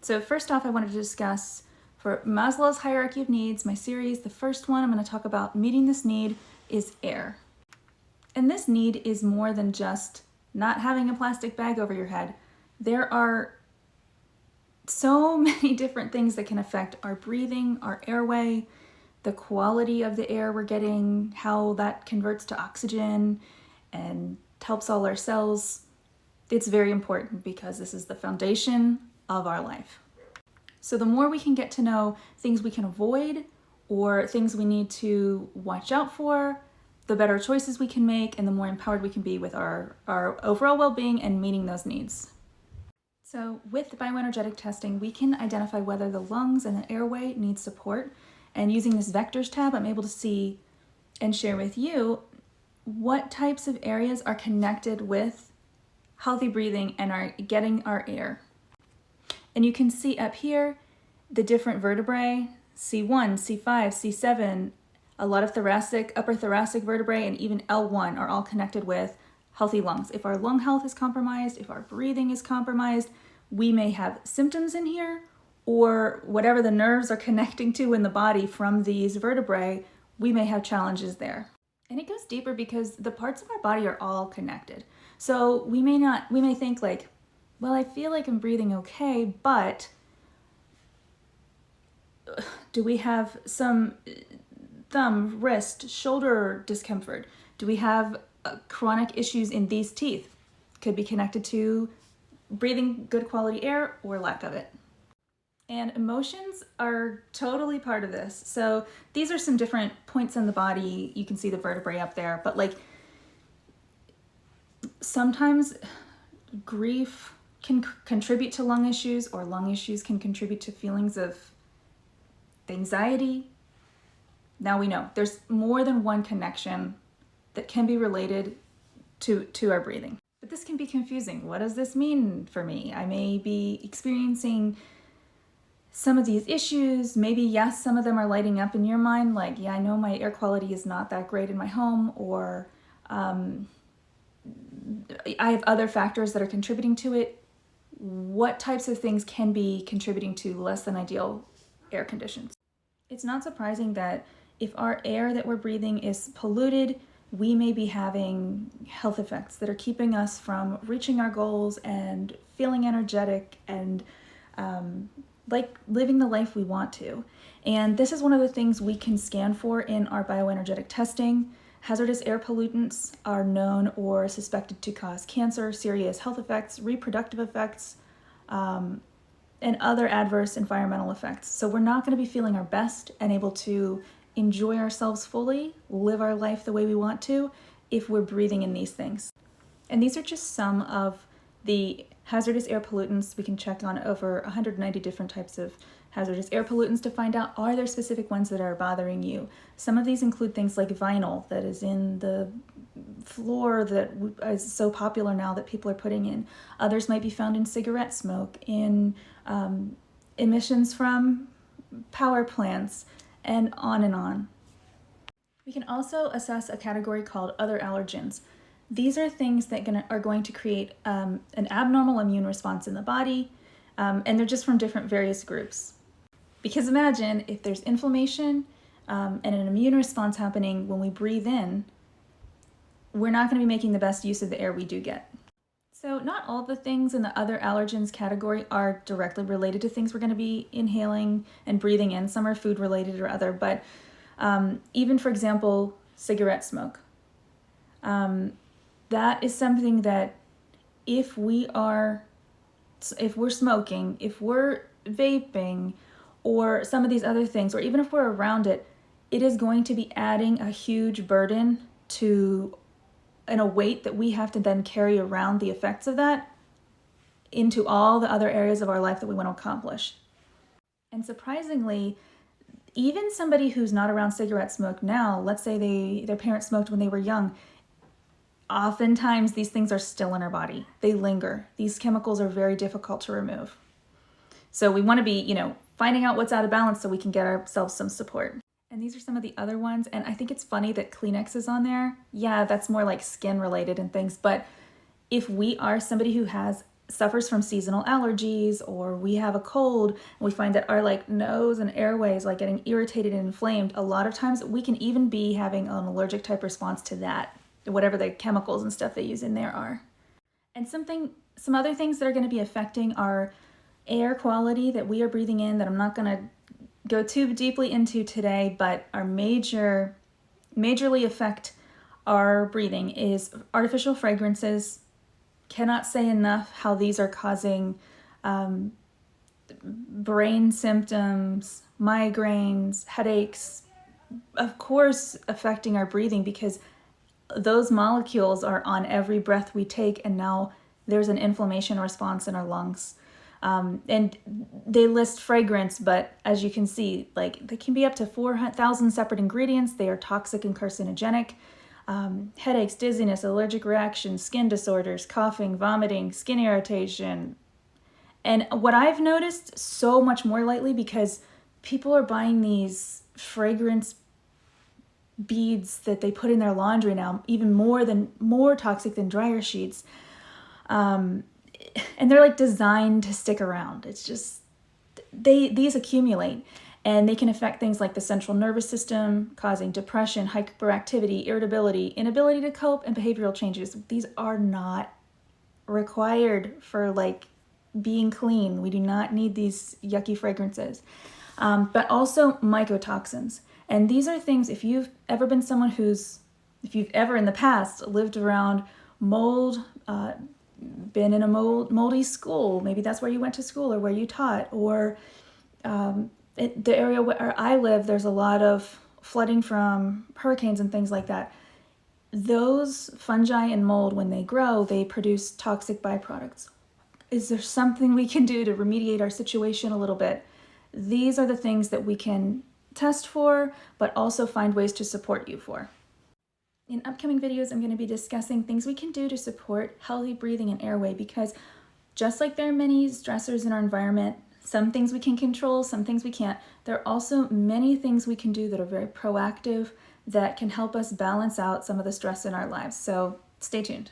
So first off, I wanted to discuss for Maslow's hierarchy of needs, my series, the first one I'm going to talk about meeting this need is air. And this need is more than just not having a plastic bag over your head. There are so many different things that can affect our breathing, our airway, the quality of the air we're getting, how that converts to oxygen and helps all our cells. It's very important because this is the foundation of our life. So the more we can get to know things we can avoid or things we need to watch out for, the better choices we can make and the more empowered we can be with our overall well-being and meeting those needs. So with bioenergetic testing, we can identify whether the lungs and the airway need support. And using this vectors tab, I'm able to see and share with you what types of areas are connected with healthy breathing and are getting our air. And you can see up here the different vertebrae, C1, C5, C7, a lot of thoracic, upper thoracic vertebrae, and even L1 are all connected with healthy lungs. If our lung health is compromised, if our breathing is compromised, we may have symptoms in here, or whatever the nerves are connecting to in the body from these vertebrae, we may have challenges there. And it goes deeper because the parts of our body are all connected. So we may think like, well, I feel like I'm breathing okay, but do we have some thumb, wrist, shoulder discomfort? Do we have chronic issues in these teeth? Could be connected to breathing good quality air or lack of it. And emotions are totally part of this. So these are some different points in the body. You can see the vertebrae up there, but like sometimes grief can contribute to lung issues, or lung issues can contribute to feelings of anxiety. Now we know there's more than one connection that can be related to our breathing. But this can be confusing. What does this mean for me? I may be experiencing some of these issues. Maybe, yes, some of them are lighting up in your mind, like, yeah, I know my air quality is not that great in my home, or I have other factors that are contributing to it. What types of things can be contributing to less than ideal air conditions? It's not surprising that if our air that we're breathing is polluted, we may be having health effects that are keeping us from reaching our goals and feeling energetic and like living the life we want to. And this is one of the things we can scan for in our bioenergetic testing. Hazardous air pollutants are known or suspected to cause cancer, serious health effects, reproductive effects, and other adverse environmental effects. So we're not going to be feeling our best and able to enjoy ourselves fully, live our life the way we want to, if we're breathing in these things. And these are just some of the hazardous air pollutants. We can check on over 190 different types of hazardous air pollutants to find out, are there specific ones that are bothering you? Some of these include things like vinyl that is in the floor that is so popular now that people are putting in. Others might be found in cigarette smoke, in emissions from power plants, and on and on. We can also assess a category called other allergens. These are things that are going to create an abnormal immune response in the body, and they're just from different various groups. Because imagine if there's inflammation and an immune response happening when we breathe in, we're not going to be making the best use of the air we do get. So not all of the things in the other allergens category are directly related to things we're going to be inhaling and breathing in. Some are food related or other, but even, for example, cigarette smoke. That is something that if we're smoking, if we're vaping, or some of these other things, or even if we're around it, it is going to be adding a huge burden and a weight that we have to then carry around the effects of that into all the other areas of our life that we want to accomplish. And surprisingly, even somebody who's not around cigarette smoke now, let's say their parents smoked when they were young, oftentimes these things are still in our body. They linger. These chemicals are very difficult to remove. So we want to be, finding out what's out of balance so we can get ourselves some support. And these are some of the other ones. And I think it's funny that Kleenex is on there. Yeah, that's more like skin related and things. But if we are somebody who has suffers from seasonal allergies, or we have a cold and we find that our like nose and airways like getting irritated and inflamed, a lot of times we can even be having an allergic type response to that, whatever the chemicals and stuff they use in there are. And some other things that are going to be affecting our air quality that we are breathing in, that I'm not going to go too deeply into today, but are majorly affect our breathing, is artificial fragrances. Cannot say enough how these are causing brain symptoms, migraines, headaches, of course affecting our breathing, because those molecules are on every breath we take, and now there's an inflammation response in our lungs. And they list fragrance, but as you can see, like they can be up to 4,000 separate ingredients. They are toxic and carcinogenic. Headaches, dizziness, allergic reactions, skin disorders, coughing, vomiting, skin irritation. And what I've noticed so much more lately, because people are buying these fragrance beads that they put in their laundry now, even more toxic than dryer sheets. And they're like designed to stick around. It's just, these accumulate. And they can affect things like the central nervous system, causing depression, hyperactivity, irritability, inability to cope, and behavioral changes. These are not required for like being clean. We do not need these yucky fragrances. But also mycotoxins. And these are things, if you've ever been someone if you've ever in the past lived around mold, been in a moldy school, maybe that's where you went to school or where you taught, or the area where I live, there's a lot of flooding from hurricanes and things like that. Those fungi and mold, when they grow, they produce toxic byproducts. Is there something we can do to remediate our situation a little bit? These are the things that we can test for, but also find ways to support you for. In upcoming videos, I'm going to be discussing things we can do to support healthy breathing and airway, because just like there are many stressors in our environment, some things we can control, some things we can't. There are also many things we can do that are very proactive, that can help us balance out some of the stress in our lives. So stay tuned.